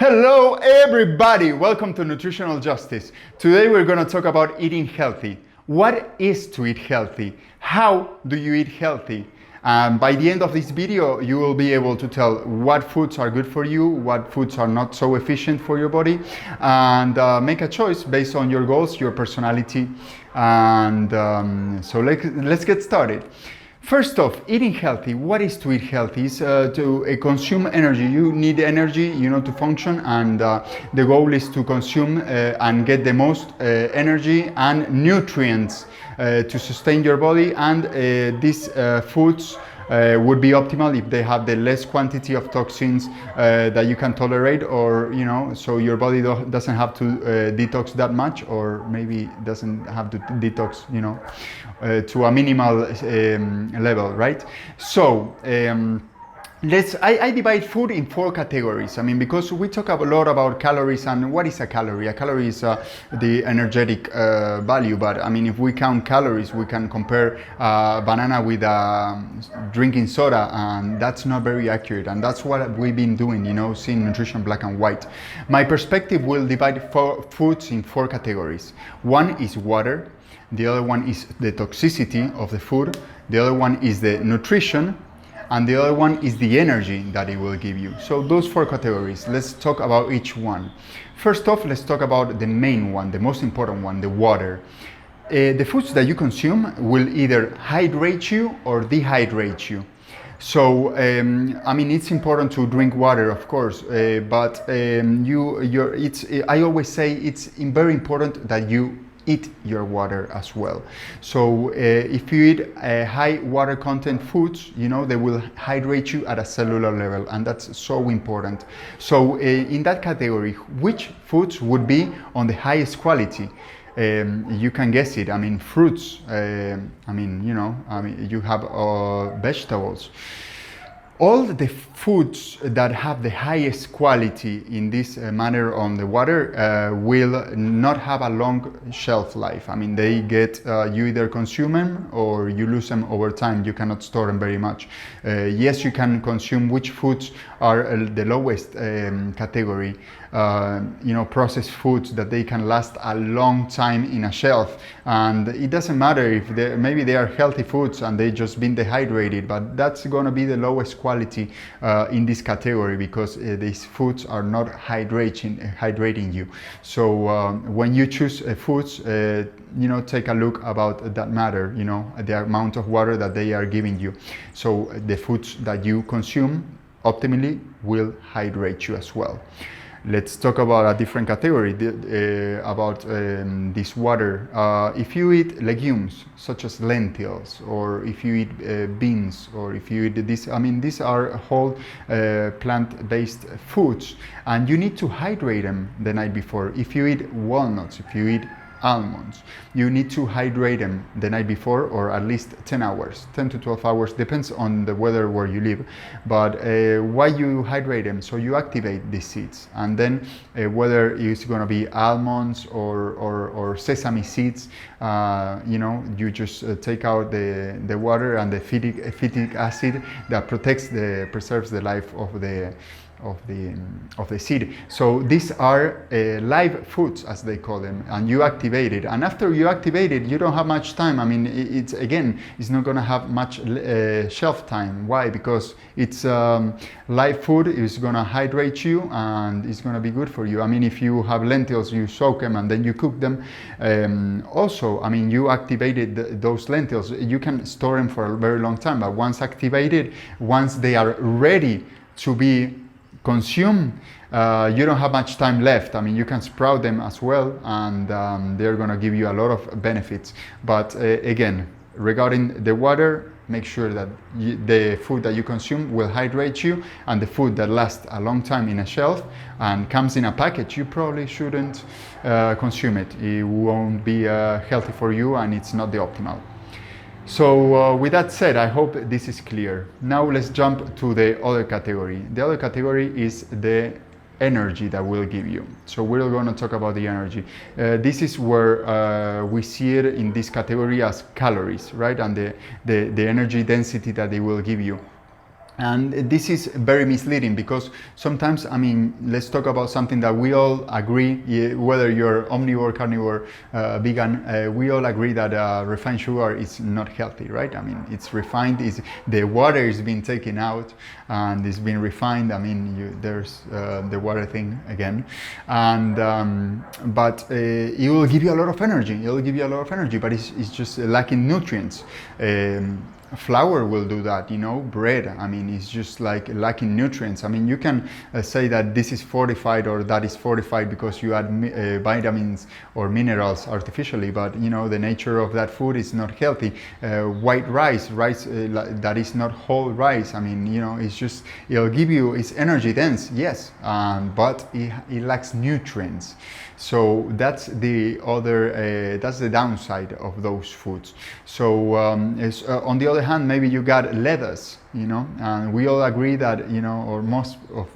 Hello everybody, welcome to Nutritional Justice. Today we're going to talk about eating healthy. What is to eat healthy? How do you eat healthy? By the end of this video, you will be able to tell what foods are good for you, what foods are not so efficient for your body, and make a choice based on your goals, your personality. So let's get started. First off, eating healthy. What is to eat healthy? Is to consume energy. You need energy, to function, and the goal is to consume and get the most energy and nutrients to sustain your body. And these foods would be optimal if they have the less quantity of toxins that you can tolerate, or so your body doesn't have to detox that much, or maybe doesn't have to detox to a minimal level, right? So I divide food in 4 categories. Because we talk a lot about calories, and what is a calorie? A calorie is the energetic value, but if we count calories, we can compare banana with drinking soda, and that's not very accurate, and that's what we've been doing, seeing nutrition black and white. My perspective will divide foods in 4 categories. One is water, the other one is the toxicity of the food, the other one is the nutrition, and the other one is the energy that it will give you. So those 4 categories, let's talk about each one. First off, let's talk about the main one, the most important one, the water. The foods that you consume will either hydrate you or dehydrate you. So, it's important to drink water, of course, but I always say it's very important that you eat your water as well. So if you eat high water content foods, they will hydrate you at a cellular level, and that's so important. So in that category, which foods would be on the highest quality? You can guess it. Fruits. You have vegetables. All the foods that have the highest quality in this manner on the water will not have a long shelf life. They get, you either consume them or you lose them over time. You cannot store them very much. Yes, you can consume which foods are the lowest category. Processed foods that they can last a long time in a shelf, and it doesn't matter if maybe they are healthy foods and they just been dehydrated, but that's going to be the lowest quality in this category, because these foods are not hydrating you. So when you choose foods, take a look about that matter, the amount of water that they are giving you. So the foods that you consume optimally will hydrate you as well. Let's talk about a different category about this water. If you eat legumes such as lentils, or if you eat beans, or if you eat this, these are whole plant-based foods, and you need to hydrate them the night before. If you eat walnuts, if you eat almonds, you need to hydrate them the night before, or at least 10 hours, 10 to 12 hours, depends on the weather where you live. But why you hydrate them? So you activate these seeds, and then whether it's going to be almonds or sesame seeds, you just take out the water and the phytic acid that preserves the life of the seed. So these are live foods, as they call them, and you activate it. And after you activate it, you don't have much time. It's not going to have much shelf time. Why? Because it's live food. It's going to hydrate you, and it's going to be good for you. If you have lentils, you soak them and then you cook them. Also, you activated those lentils. You can store them for a very long time, but once activated, once they are ready to be consume, you don't have much time left. You can sprout them as well, and they're going to give you a lot of benefits. But again, regarding the water, make sure that the food that you consume will hydrate you, and the food that lasts a long time in a shelf and comes in a package, you probably shouldn't consume it. It won't be healthy for you, and it's not the optimal. So with that said, I hope this is clear. Now let's jump to the other category. The other category is the energy that will give you. So we're going to talk about the energy. This is where we see it in this category as calories, right? And the energy density that they will give you. And this is very misleading because sometimes, I mean, let's talk about something that we all agree, whether you're omnivore, carnivore, vegan, we all agree that refined sugar is not healthy, right? I mean, it's refined, the water is being taken out and it's been refined. I mean, there's the water thing again. And, but it will give you a lot of energy. It will give you a lot of energy, but it's just lacking nutrients. Flour will do that, you know, bread, I mean, it's just like lacking nutrients. I mean, you can say that this is fortified or that is fortified because you add vitamins or minerals artificially, but you know, the nature of that food is not healthy. White rice that is not whole rice, I mean, you know, it's just, it'll give you, it's energy dense, yes, but it lacks nutrients. So that's the other, that's the downside of those foods. So on the other hand, maybe you got lettuce, you know, and we all agree that, you know, or most of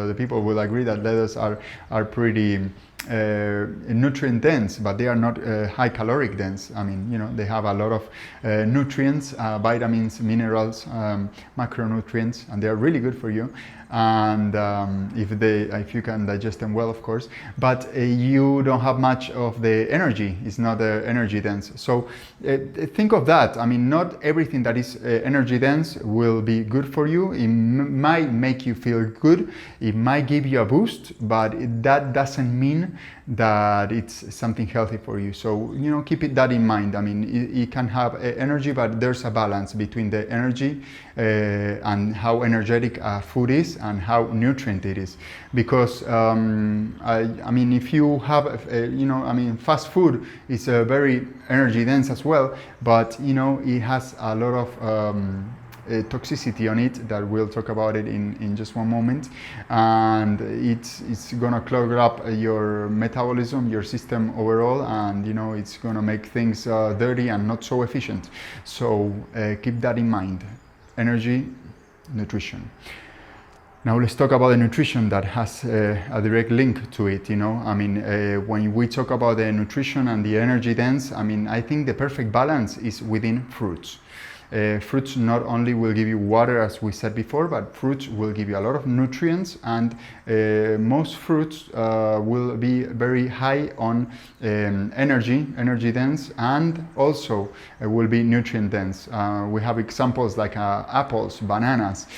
the people will agree that lettuce are pretty nutrient dense, but they are not high caloric dense. I mean, you know, they have a lot of nutrients, vitamins, minerals, macronutrients, and they are really good for you. And if you can digest them well, of course, but you don't have much of the energy. It's not energy dense. So think of that. I mean, not everything that is energy dense will be good for you. It might make you feel good. It might give you a boost, but that doesn't mean that it's something healthy for you. So, you know, keep that in mind. I mean, it can have energy, but there's a balance between the energy and how energetic food is and how nutrient it is. Because, I mean, if you have, you know, I mean, fast food is very energy dense as well, but, you know, it has a lot of toxicity on it that we'll talk about it in just one moment, and it's gonna clog up your metabolism, your system overall, and you know, it's gonna make things dirty and not so efficient. So keep that in mind. Energy, nutrition. Now let's talk about the nutrition that has a direct link to it, you know. I mean, when we talk about the nutrition and the energy dense, I mean, I think the perfect balance is within fruits. Fruits not only will give you water, as we said before, but fruits will give you a lot of nutrients, and most fruits will be very high on energy dense, and also will be nutrient dense. We have examples like apples, bananas,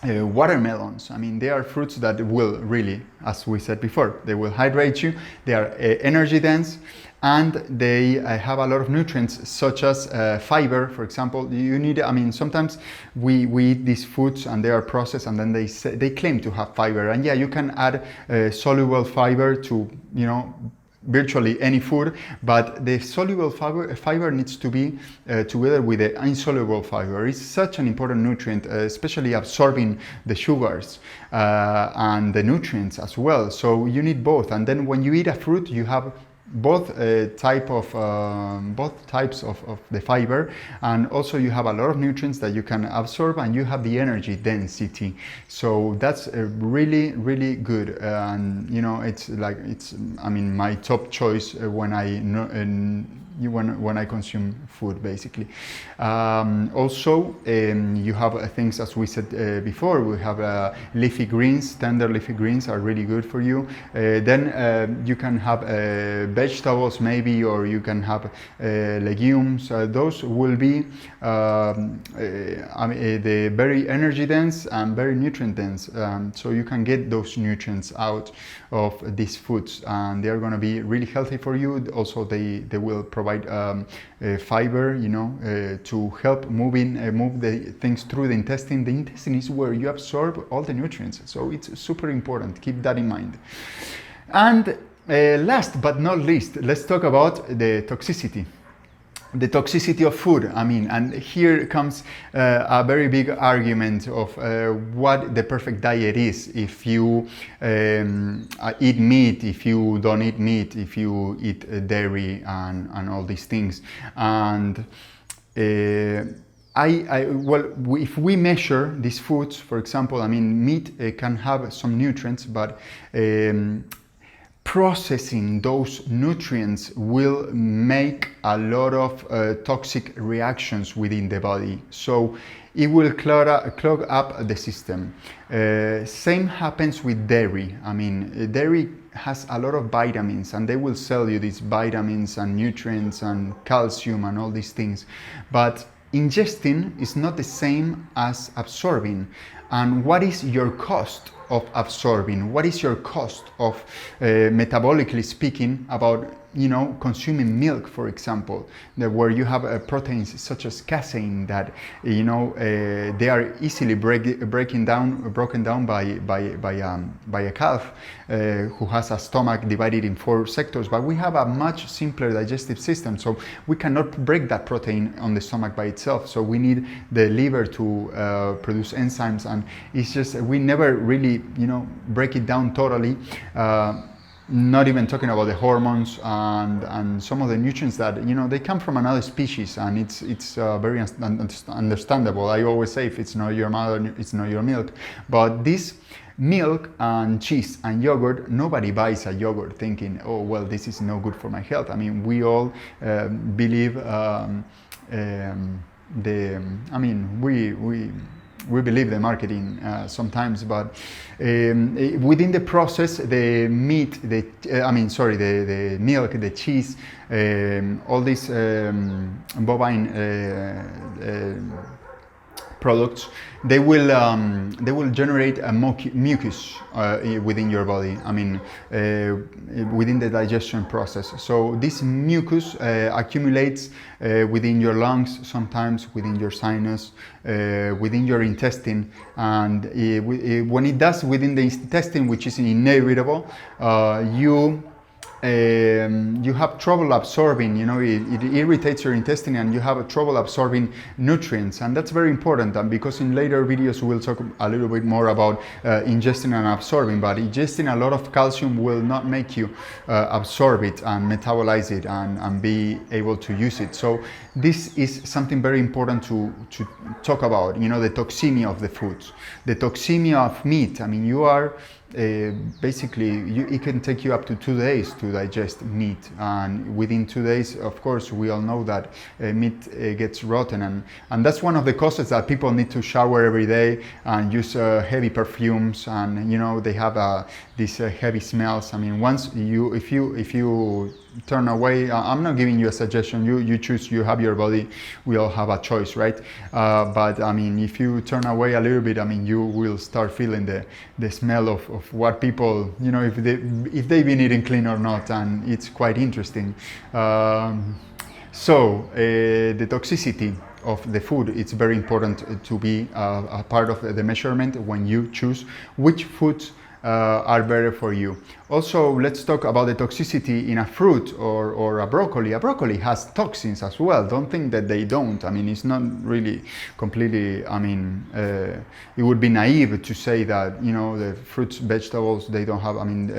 watermelons. I mean, they are fruits that will really, as we said before, they will hydrate you, they are energy dense, and they have a lot of nutrients such as fiber, for example. You need, I mean, sometimes we eat these foods and they are processed, and then they claim to have fiber, and yeah, you can add soluble fiber to, you know, virtually any food, but the soluble fiber needs to be together with the insoluble fiber. It's such an important nutrient, especially absorbing the sugars and the nutrients as well. So you need both, and then when you eat a fruit, you have both types of the fiber, and also you have a lot of nutrients that you can absorb, and you have the energy density. So that's really, really good, and you know, it's like, I mean, my top choice when I consume food, basically. Also, you have things, as we said before, we have leafy greens. Tender leafy greens are really good for you. Then you can have vegetables maybe, or you can have legumes. Those will be the very energy dense and very nutrient dense. So you can get those nutrients out of these foods, and they are going to be really healthy for you. Also, they will provide fiber, you know, to help move the things through the intestine. The intestine is where you absorb all the nutrients, so it's super important. Keep that in mind. And last but not least, let's talk about the toxicity. The toxicity of food. I mean, and here comes a very big argument of what the perfect diet is. If you eat meat, if you don't eat meat, if you eat dairy, and all these things. And well, if we measure these foods, for example, I mean, meat can have some nutrients, but processing those nutrients will make a lot of toxic reactions within the body. So it will clog up the system. Same happens with dairy. I mean, dairy has a lot of vitamins, and they will sell you these vitamins and nutrients and calcium and all these things. But ingesting is not the same as absorbing. And what is your cost of absorbing? What is your cost of, metabolically speaking, about consuming milk, for example, where you have proteins such as casein that they are easily broken down by a calf who has a stomach divided in 4 sectors. But we have a much simpler digestive system, so we cannot break that protein on the stomach by itself. So we need the liver to produce enzymes, and it's just we never really break it down totally. Not even talking about the hormones and some of the nutrients that they come from another species, and it's very understandable. I always say, if it's not your mother, it's not your milk. But this milk and cheese and yogurt, nobody buys a yogurt thinking, oh well, this is no good for my health. I mean, we all believe we believe the marketing sometimes, but within the process, the meat, the milk, the cheese, all these bovine products, they will generate a mucus within your body. I mean, within the digestion process. So this mucus accumulates within your lungs, sometimes within your sinus, within your intestine, and when it does within the intestine, which is inevitable, you have trouble absorbing, it irritates your intestine, and you have trouble absorbing nutrients. And that's very important, and because in later videos we'll talk a little bit more about ingesting and absorbing. But ingesting a lot of calcium will not make you absorb it and metabolize it and be able to use it. So this is something very important to talk about, the toxemia of the foods, the toxemia of meat. I mean, you are basically, it can take you up to 2 days to digest meat, and within 2 days, of course, we all know that meat gets rotten, and that's one of the causes that people need to shower every day and use heavy perfumes, and they have these heavy smells. I mean, if you turn away, I'm not giving you a suggestion, you choose, you have your body, we all have a choice, right? But I mean, if you turn away a little bit, I mean, you will start feeling the smell of what people, if they've been eating clean or not, and it's quite interesting. So the toxicity of the food, it's very important to be a part of the measurement when you choose which foods are better for you. Also, let's talk about the toxicity in a fruit or a broccoli. A broccoli has toxins as well. Don't think that they don't. I mean, it's not really completely, it would be naive to say that, the fruits, vegetables, they don't have, I mean,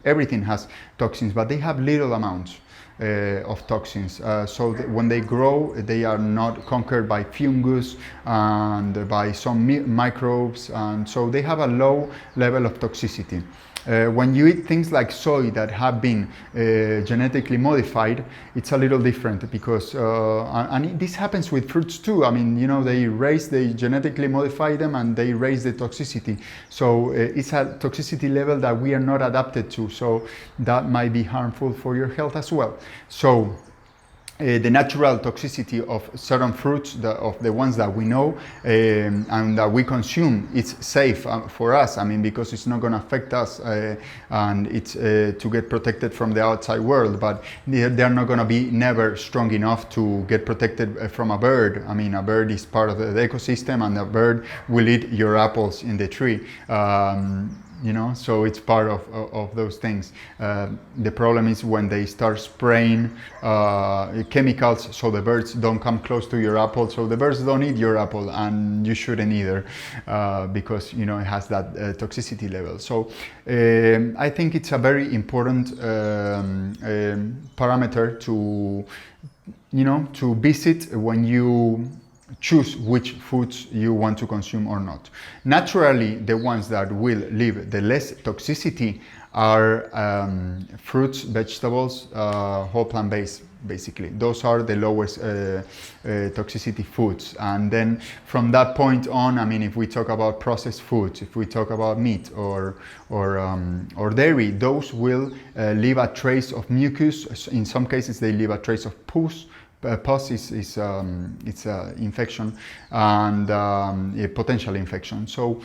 everything has toxins, but they have little amounts of toxins. So when they grow, they are not conquered by fungus and by some microbes, and so they have a low level of toxicity. When you eat things like soy that have been genetically modified, it's a little different, because and this happens with fruits too. I mean, they genetically modify them, and they raise the toxicity. So it's a toxicity level that we are not adapted to. So that might be harmful for your health as well. So the natural toxicity of certain fruits, of the ones that we know and that we consume, it's safe for us. I mean, because it's not going to affect us, and it's to get protected from the outside world. But they're not going to be never strong enough to get protected from a bird. I mean, a bird is part of the ecosystem, and a bird will eat your apples in the tree. So it's part of those things. The problem is when they start spraying chemicals so the birds don't come close to your apple, so the birds don't eat your apple, and you shouldn't either, because it has that toxicity level. So I think it's a very important parameter to visit when you choose which foods you want to consume or not. Naturally, the ones that will leave the less toxicity are fruits, vegetables, whole plant-based, basically. Those are the lowest toxicity foods. And then from that point on, I mean, if we talk about processed foods, if we talk about meat or dairy, those will leave a trace of mucus. In some cases, they leave a trace of pus. Pus is infection and a potential infection. So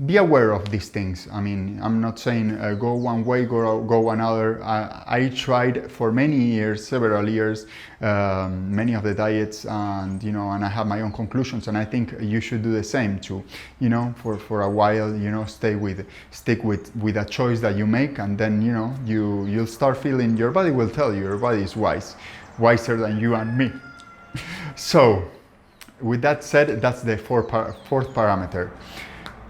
be aware of these things. I mean, I'm not saying go one way, go another. I tried for many years, several years, many of the diets, and and I have my own conclusions. And I think you should do the same too. For a while, stick with a choice that you make, and then you'll start feeling, your body will tell you. Your body is wiser than you and me. So, with that said, that's the fourth parameter,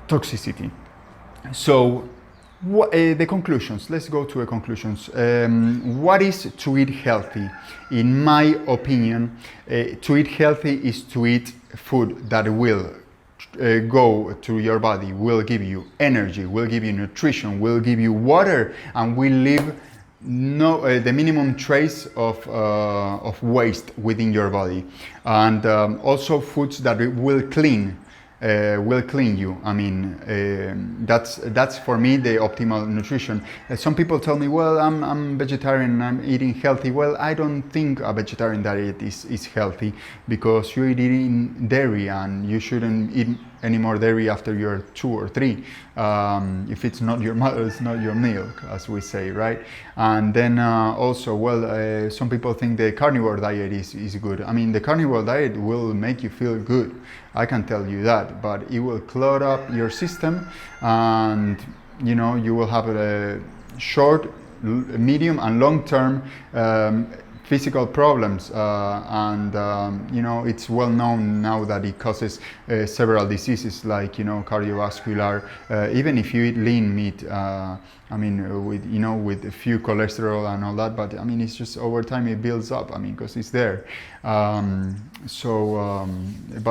toxicity. So, the conclusions. Let's go to the conclusions. What is to eat healthy? In my opinion, to eat healthy is to eat food that will go to your body, will give you energy, will give you nutrition, will give you water, and will leave the minimum trace of waste within your body, and also foods that will clean you. I mean, that's for me the optimal nutrition. Some people tell me, well, I'm vegetarian and I'm eating healthy. Well, I don't think a vegetarian diet is healthy, because you're eating dairy and you shouldn't eat any more dairy after you're 2 or 3. If it's not your mother, it's not your milk, as we say, right? And then also, well, some people think the carnivore diet is good. I mean, the carnivore diet will make you feel good, I can tell you that, but it will clog up your system, and you will have a short, medium, and long-term physical problems, and it's well known now that it causes several diseases like cardiovascular. Even if you eat lean meat, I mean, with a few cholesterol and all that, but I mean, it's just over time it builds up. I mean, because it's there. But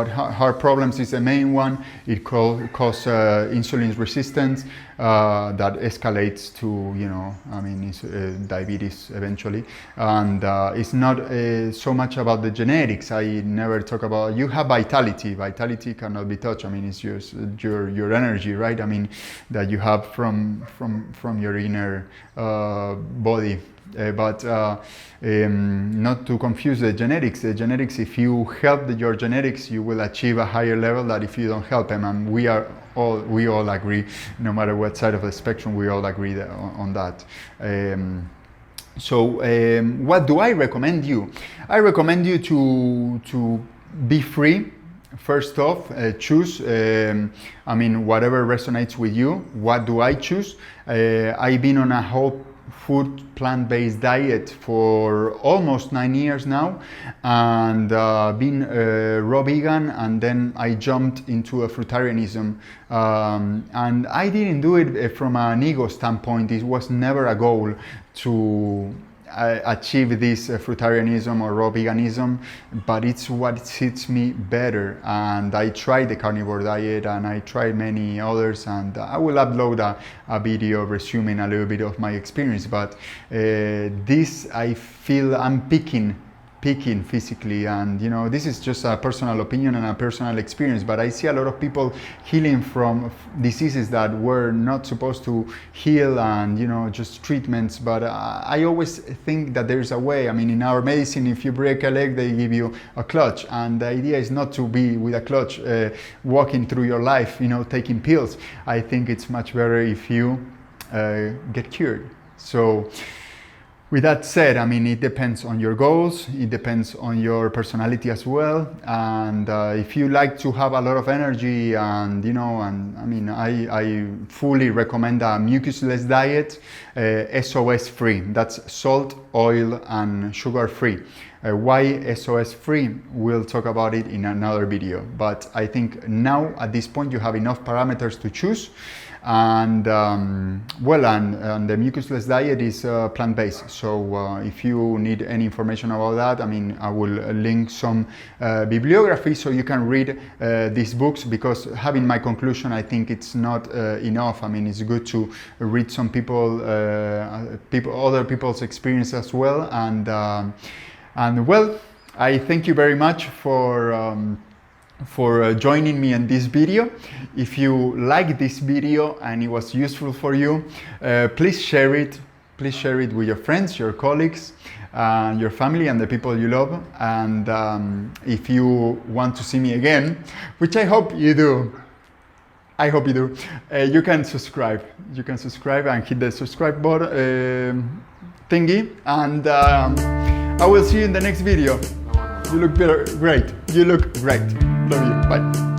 heart problems is the main one. It causes insulin resistance that escalates to, I mean, it's diabetes eventually. And it's not so much about the genetics. I never talk about, you have vitality. Vitality cannot be touched. I mean, it's just your energy, right? I mean, that you have from your inner body. But not to confuse the genetics. The genetics, if you help your genetics, you will achieve a higher level than if you don't help them. And we all agree, no matter what side of the spectrum, we all agree on that. So what do I recommend you? I recommend you to be free. First off, choose, I mean, whatever resonates with you. What do I choose? I've been on a whole food plant-based diet for almost 9 years now, and been raw vegan, and then I jumped into a fruitarianism, and I didn't do it from an ego standpoint. It was never a goal to achieve this fruitarianism or raw veganism, but it's what suits me better. And I tried the carnivore diet, and I tried many others, and I will upload a video resuming a little bit of my experience. But this, I feel I'm picking physically, and this is just a personal opinion and a personal experience, but I see a lot of people healing from diseases that were not supposed to heal, and just treatments. But I always think that there's a way. I mean, in our medicine, if you break a leg, they give you a clutch, and the idea is not to be with a clutch walking through your life, taking pills. I think it's much better if you get cured. So with that said, I mean, it depends on your goals, it depends on your personality as well, and if you like to have a lot of energy, and I mean, I fully recommend a mucusless diet, SOS free. That's salt, oil, and sugar free. Why SOS free? We'll talk about it in another video, but I think now at this point you have enough parameters to choose. And well, and the mucusless diet is plant-based. So if you need any information about that, I mean, I will link some bibliography so you can read these books, because having my conclusion, I think it's not enough. I mean, it's good to read some other people's experience as well. And well, I thank you very much for joining me in this video. If you like this video and it was useful for you, please share it. Please share it with your friends, your colleagues, your family, and the people you love. And if you want to see me again, which I hope you do, you can subscribe. You can subscribe and hit the subscribe button thingy. And I will see you in the next video. You look great. You look great. Love you. Bye.